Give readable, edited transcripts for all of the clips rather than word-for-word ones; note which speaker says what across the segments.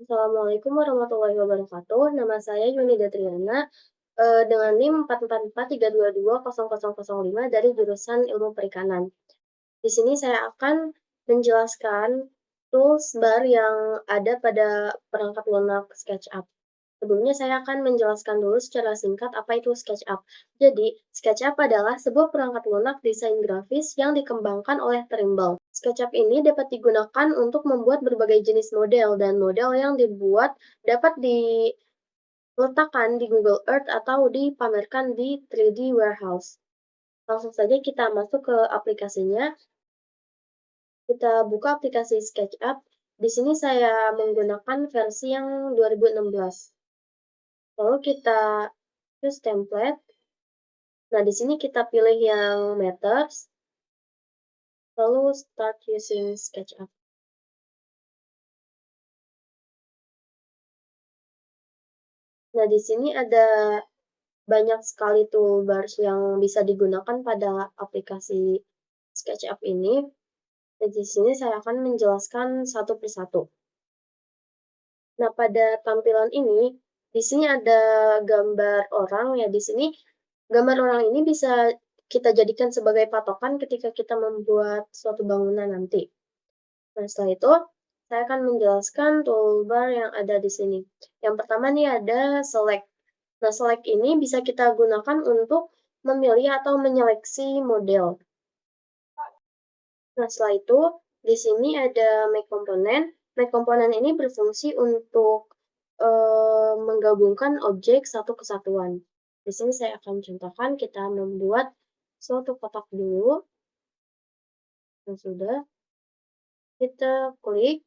Speaker 1: Assalamualaikum warahmatullahi wabarakatuh. Nama saya Yunida Triana, dengan NIM 44432200005 dari jurusan Ilmu Perikanan. Di sini saya akan menjelaskan tools bar yang ada pada perangkat lunak SketchUp. Sebelumnya saya akan menjelaskan dulu secara singkat apa itu SketchUp. Jadi, SketchUp adalah sebuah perangkat lunak desain grafis yang dikembangkan oleh Trimble. SketchUp ini dapat digunakan untuk membuat berbagai jenis model, dan model yang dibuat dapat diletakkan di Google Earth atau dipamerkan di 3D Warehouse. Langsung saja kita masuk ke aplikasinya. Kita buka aplikasi SketchUp. Di sini saya menggunakan versi yang 2016. Lalu kita choose template. Nah, di sini kita pilih yang methods, lalu start using SketchUp. Nah, di sini ada banyak sekali toolbars yang bisa digunakan pada aplikasi SketchUp ini. Dan di sini saya akan menjelaskan satu persatu. Nah, pada tampilan ini, di sini ada gambar orang ya. Di sini gambar orang ini bisa kita jadikan sebagai patokan ketika kita membuat suatu bangunan nanti. Nah, setelah itu, saya akan menjelaskan toolbar yang ada di sini. Yang pertama nih ada select. Nah, select ini bisa kita gunakan untuk memilih atau menyeleksi model. Nah, setelah itu, di sini ada make component. Make component ini berfungsi untuk menggabungkan objek satu kesatuan. Di sini saya akan contohkan kita membuat suatu kotak dulu. Yang sudah, kita klik,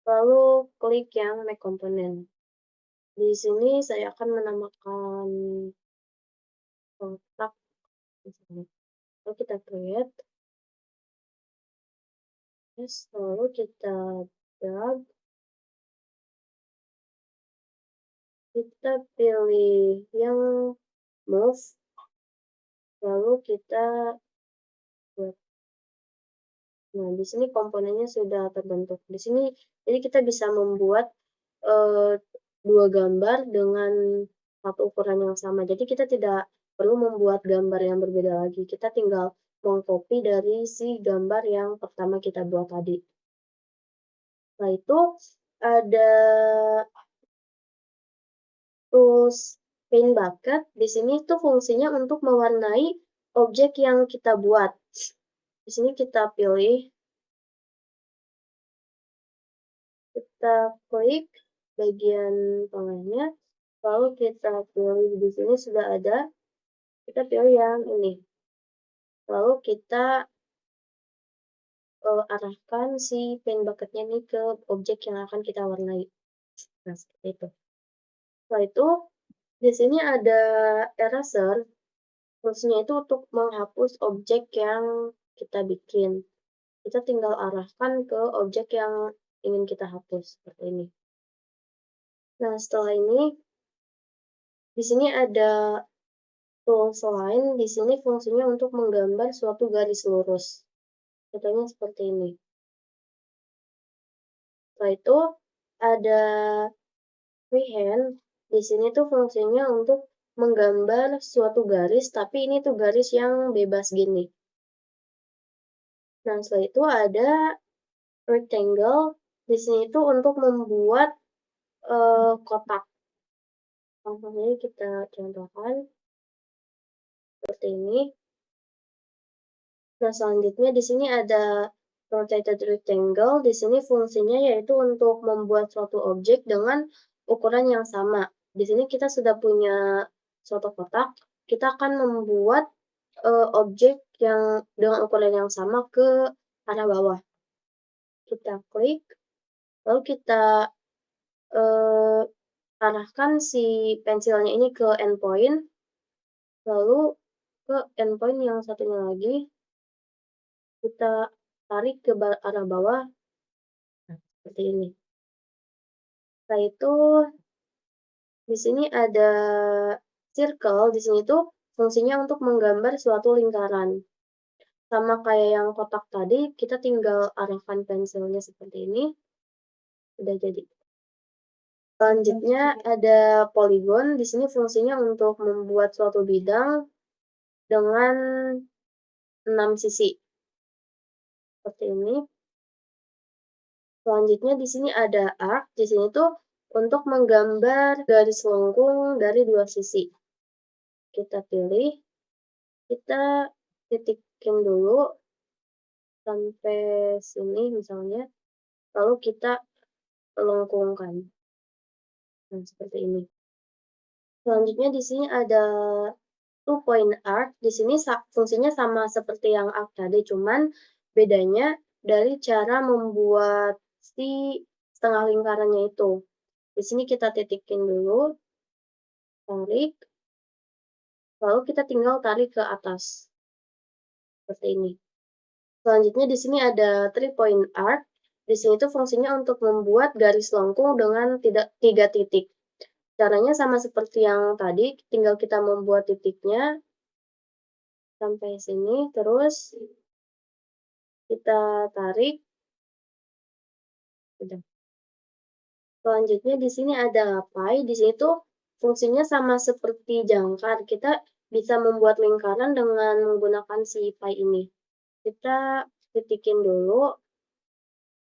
Speaker 1: lalu klik yang make component. Di sini saya akan menamakan kotak misalnya. Lalu kita create, yes, lalu kita drag, kita pilih yang move, lalu kita buat. Nah, di sini komponennya sudah terbentuk. Di sini, jadi kita bisa membuat dua gambar dengan satu ukuran yang sama. Jadi kita tidak perlu membuat gambar yang berbeda lagi. Kita tinggal mengcopy dari si gambar yang pertama kita buat tadi. Setelah itu ada tools paint bucket. Di sini tuh fungsinya untuk mewarnai objek yang kita buat. Di sini kita pilih, kita klik bagian tengahnya, lalu kita pilih di sini sudah ada, kita pilih yang ini. Lalu kita arahkan si paint bucket-nya nih ke objek yang akan kita warnai. Nah, seperti itu. Setelah itu, di sini ada eraser. Fungsinya itu untuk menghapus objek yang kita bikin. Kita tinggal arahkan ke objek yang ingin kita hapus, seperti ini. Nah, setelah ini, di sini ada tools lain. Di sini fungsinya untuk menggambar suatu garis lurus. Contohnya seperti ini. Setelah itu, ada freehand. Di sini tuh fungsinya untuk menggambar suatu garis, tapi ini tuh garis yang bebas gini. Nah, setelah itu ada rectangle. Di sini tuh untuk membuat kotak. Langsung saja kita contohkan seperti ini. Nah, selanjutnya di sini ada rotated rectangle. Di sini fungsinya yaitu untuk membuat suatu objek dengan ukuran yang sama. Di sini kita sudah punya suatu kotak, kita akan membuat objek yang dengan ukuran yang sama ke arah bawah. Kita klik, lalu kita arahkan si pensilnya ini ke endpoint, lalu ke endpoint yang satunya lagi, kita tarik ke arah bawah, nah, seperti ini. Setelah itu, di sini ada circle. Di sini tuh fungsinya untuk menggambar suatu lingkaran. Sama kayak yang kotak tadi, kita tinggal arahkan pensilnya seperti ini, udah jadi. Selanjutnya ada poligon, di sini fungsinya untuk membuat suatu bidang dengan 6 sisi, seperti ini. Selanjutnya di sini ada arc, di sini tuh untuk menggambar garis lengkung dari 2 sisi. Kita pilih, kita titikin dulu sampai sini misalnya, lalu kita lengkungkan. Nah, seperti ini. Selanjutnya di sini ada two point arc, di sini fungsinya sama seperti yang arc tadi, cuman bedanya dari cara membuat si setengah lingkarannya itu. Di sini kita titikin dulu, tarik, lalu kita tinggal tarik ke atas, seperti ini. Selanjutnya di sini ada three point arc, di sini tuh fungsinya untuk membuat garis lengkung dengan 3 titik. Caranya sama seperti yang tadi, tinggal kita membuat titiknya sampai sini, terus kita tarik, udah. Selanjutnya di sini ada pi, di sini tuh fungsinya sama seperti jangkar, kita bisa membuat lingkaran dengan menggunakan si pi ini. Kita titikin dulu,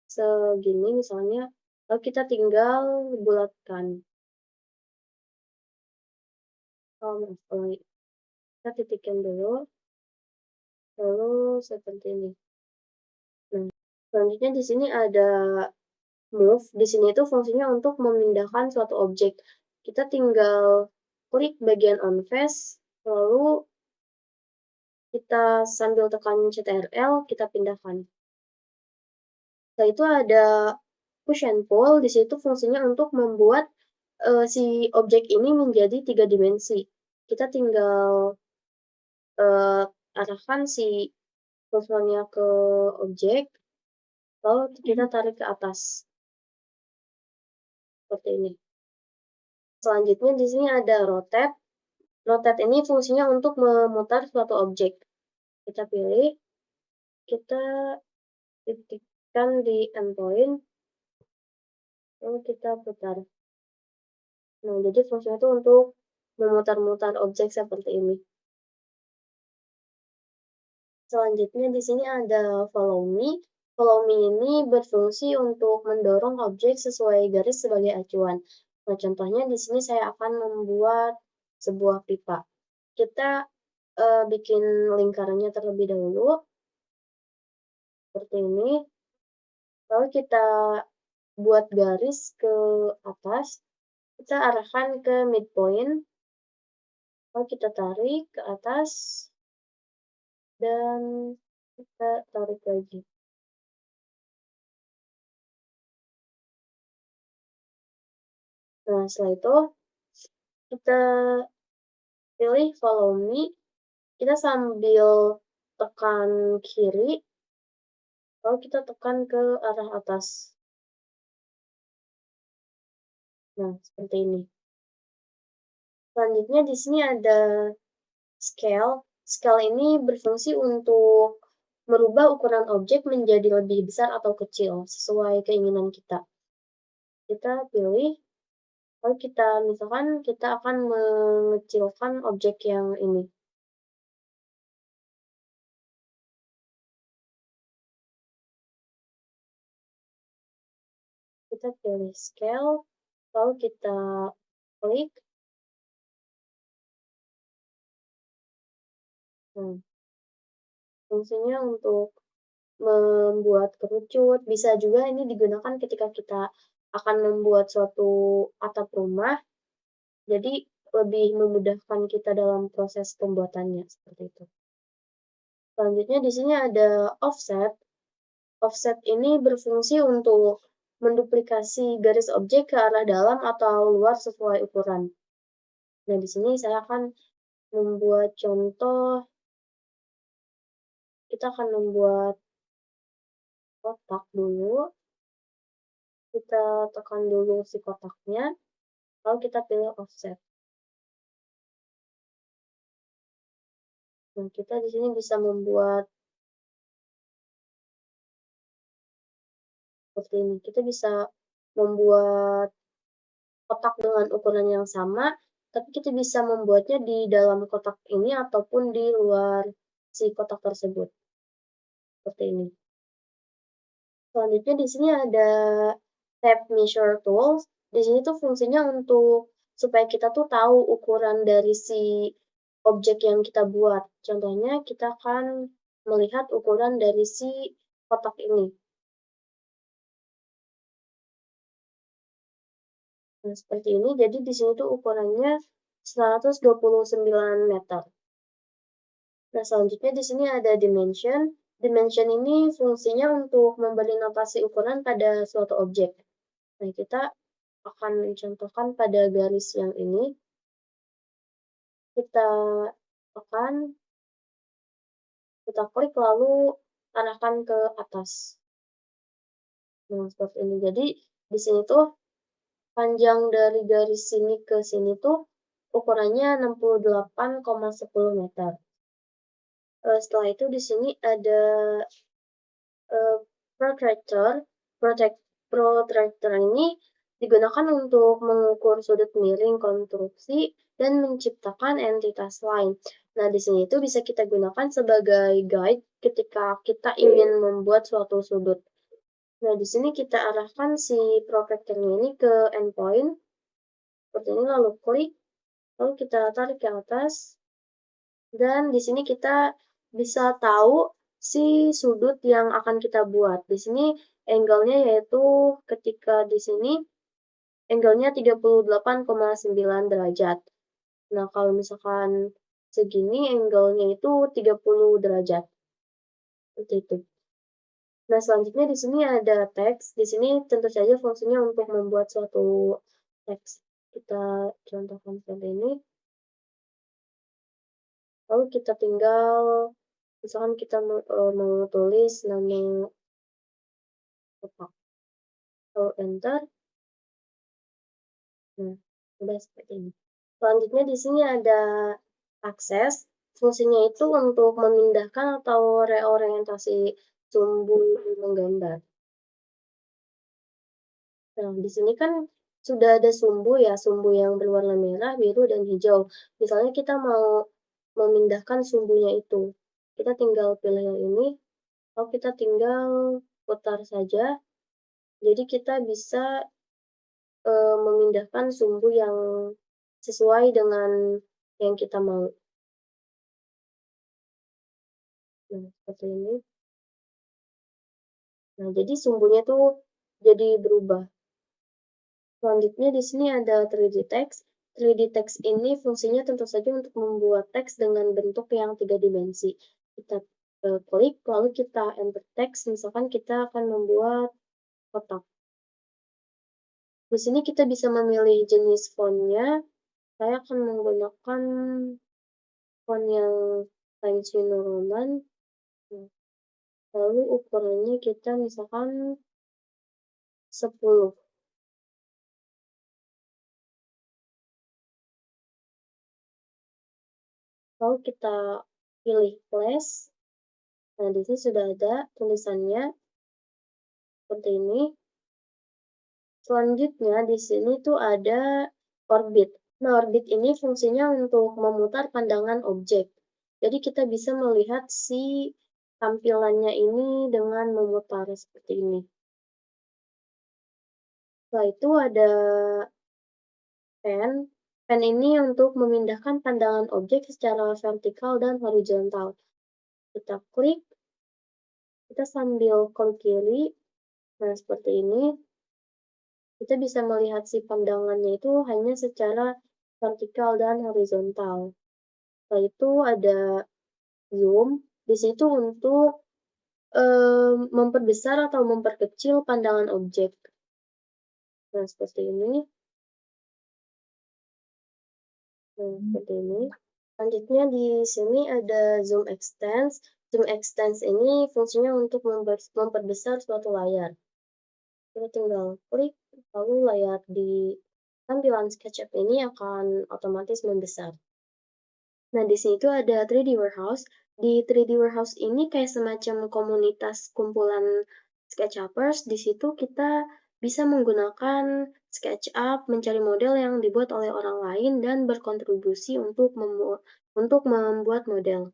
Speaker 1: segini misalnya, lalu kita tinggal bulatkan. Kita titikin dulu, lalu seperti ini. Nah, selanjutnya di sini ada move, di sini itu fungsinya untuk memindahkan suatu objek. Kita tinggal klik bagian on face, lalu kita sambil tekan Ctrl, kita pindahkan. Setelah itu ada push and pull, di situ fungsinya untuk membuat si objek ini menjadi 3 dimensi. Kita tinggal arahkan si kursornya ke objek, lalu kita tarik ke atas, seperti ini. Selanjutnya di sini ada rotate. Rotate ini fungsinya untuk memutar suatu objek. Kita pilih, kita titikkan di endpoint, lalu kita putar. Nah, jadi fungsinya itu untuk memutar-mutar objek seperti ini. Selanjutnya di sini ada follow me. Follow me ini berfungsi untuk mendorong objek sesuai garis sebagai acuan. Nah, contohnya di sini saya akan membuat sebuah pipa. Kita bikin lingkarannya terlebih dahulu, seperti ini. Lalu kita buat garis ke atas, kita arahkan ke midpoint, lalu kita tarik ke atas, dan kita tarik lagi. Nah, setelah itu kita pilih follow me, kita sambil tekan kiri, lalu kita tekan ke arah atas. Nah, seperti ini. Selanjutnya di sini ada scale. Scale ini berfungsi untuk merubah ukuran objek menjadi lebih besar atau kecil sesuai keinginan kita. Kita pilih, lalu kita misalkan kita akan mengecilkan objek yang ini. Kita pilih scale, lalu kita klik. Nah, fungsinya untuk membuat kerucut, bisa juga ini digunakan ketika kita akan membuat suatu atap rumah, jadi lebih memudahkan kita dalam proses pembuatannya, seperti itu. Selanjutnya di sini ada offset. Offset ini berfungsi untuk menduplikasi garis objek ke arah dalam atau luar sesuai ukuran. Nah, di sini saya akan membuat contoh, kita akan membuat kotak dulu, kita tekan dulu si kotaknya, lalu kita pilih offset. Nah, kita di sini bisa membuat seperti ini. Kita bisa membuat kotak dengan ukuran yang sama, tapi kita bisa membuatnya di dalam kotak ini ataupun di luar si kotak tersebut, seperti ini. Selanjutnya di sini ada tab measure tools. Di sini tuh fungsinya untuk supaya kita tuh tahu ukuran dari si objek yang kita buat. Contohnya kita akan melihat ukuran dari si kotak ini. Nah, seperti ini. Jadi di sini tuh ukurannya 129 meter. Nah, selanjutnya di sini ada dimension. Dimension ini fungsinya untuk memberi notasi ukuran pada suatu objek. Nah, kita akan mencontohkan pada garis yang ini. Kita tekan, kita klik lalu arahkan ke atas. Nah, seperti ini. Jadi di sini tuh panjang dari garis sini ke sini tuh ukurannya 68,10 meter. Setelah itu di sini ada protractor. Protractor ini digunakan untuk mengukur sudut miring konstruksi dan menciptakan entitas lain. Nah, di sini itu bisa kita gunakan sebagai guide ketika kita ingin membuat suatu sudut. Nah, di sini kita arahkan si protractor ini ke endpoint, seperti ini, lalu klik, lalu kita tarik ke atas, dan di sini kita bisa tahu si sudut yang akan kita buat. Di sini angle-nya yaitu ketika di sini angle-nya 38,9 derajat. Nah, kalau misalkan segini angle-nya itu 30 derajat. Seperti itu. Nah, selanjutnya di sini ada teks. Di sini tentu saja fungsinya untuk membuat suatu teks. Kita contohkan seperti ini. Lalu kita tinggal, misalkan kita mau tulis nama kotak. Lalu enter. Nah, udah seperti ini. Selanjutnya di sini ada akses. Fungsinya itu untuk memindahkan atau reorientasi sumbu menggambar. Nah, di sini kan sudah ada sumbu ya, sumbu yang berwarna merah, biru, dan hijau. Misalnya kita mau memindahkan sumbunya itu, kita tinggal pilih yang ini, atau kita tinggal putar saja. Jadi kita bisa memindahkan sumbu yang sesuai dengan yang kita mau. Nah, seperti ini. Nah, jadi sumbunya tuh jadi berubah. Selanjutnya di sini ada 3D text. 3D text ini fungsinya tentu saja untuk membuat teks dengan bentuk yang 3 dimensi. Kita klik, lalu kita enter text, misalkan kita akan membuat kotak. Di sini kita bisa memilih jenis font-nya. Saya akan menggunakan font yang Times New Roman. Nah, lalu ukurannya kita misalkan 10. Lalu kita pilih place. Nah, di sini sudah ada tulisannya seperti ini. Selanjutnya di sini tuh ada orbit. Nah, orbit ini fungsinya untuk memutar pandangan objek. Jadi kita bisa melihat si tampilannya ini dengan memutar seperti ini. Setelah itu ada pen. Pen ini untuk memindahkan pandangan objek secara vertikal dan horizontal. Kita klik, kita sambil klik kiri. Nah, seperti ini. Kita bisa melihat si pandangannya itu hanya secara vertikal dan horizontal. Setelah itu ada zoom, di situ untuk memperbesar atau memperkecil pandangan objek. Nah, seperti ini. Nah, seperti ini. Selanjutnya di sini ada zoom extends. Zoom extends ini fungsinya untuk memperbesar suatu layar. Kita tinggal klik, lalu layar di tampilan SketchUp ini akan otomatis membesar. Nah, di sini tuh ada 3D Warehouse. Di 3D Warehouse ini kayak semacam komunitas kumpulan SketchUpers. Di situ kita bisa menggunakan SketchUp mencari model yang dibuat oleh orang lain dan berkontribusi untuk membuat model.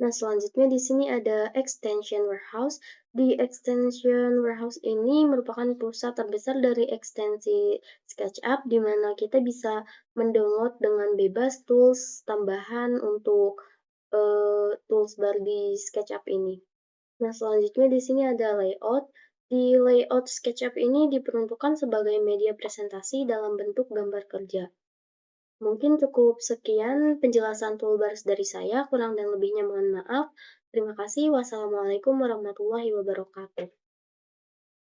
Speaker 1: Nah, selanjutnya di sini ada Extension Warehouse. Di Extension Warehouse ini merupakan pusat terbesar dari ekstensi SketchUp, di mana kita bisa mendownload dengan bebas tools tambahan untuk tools bar di SketchUp ini. Nah, selanjutnya di sini ada layout. Di layout SketchUp ini diperuntukkan sebagai media presentasi dalam bentuk gambar kerja. Mungkin cukup sekian penjelasan toolbars dari saya, kurang dan lebihnya mohon maaf. Terima kasih. Wassalamualaikum warahmatullahi wabarakatuh.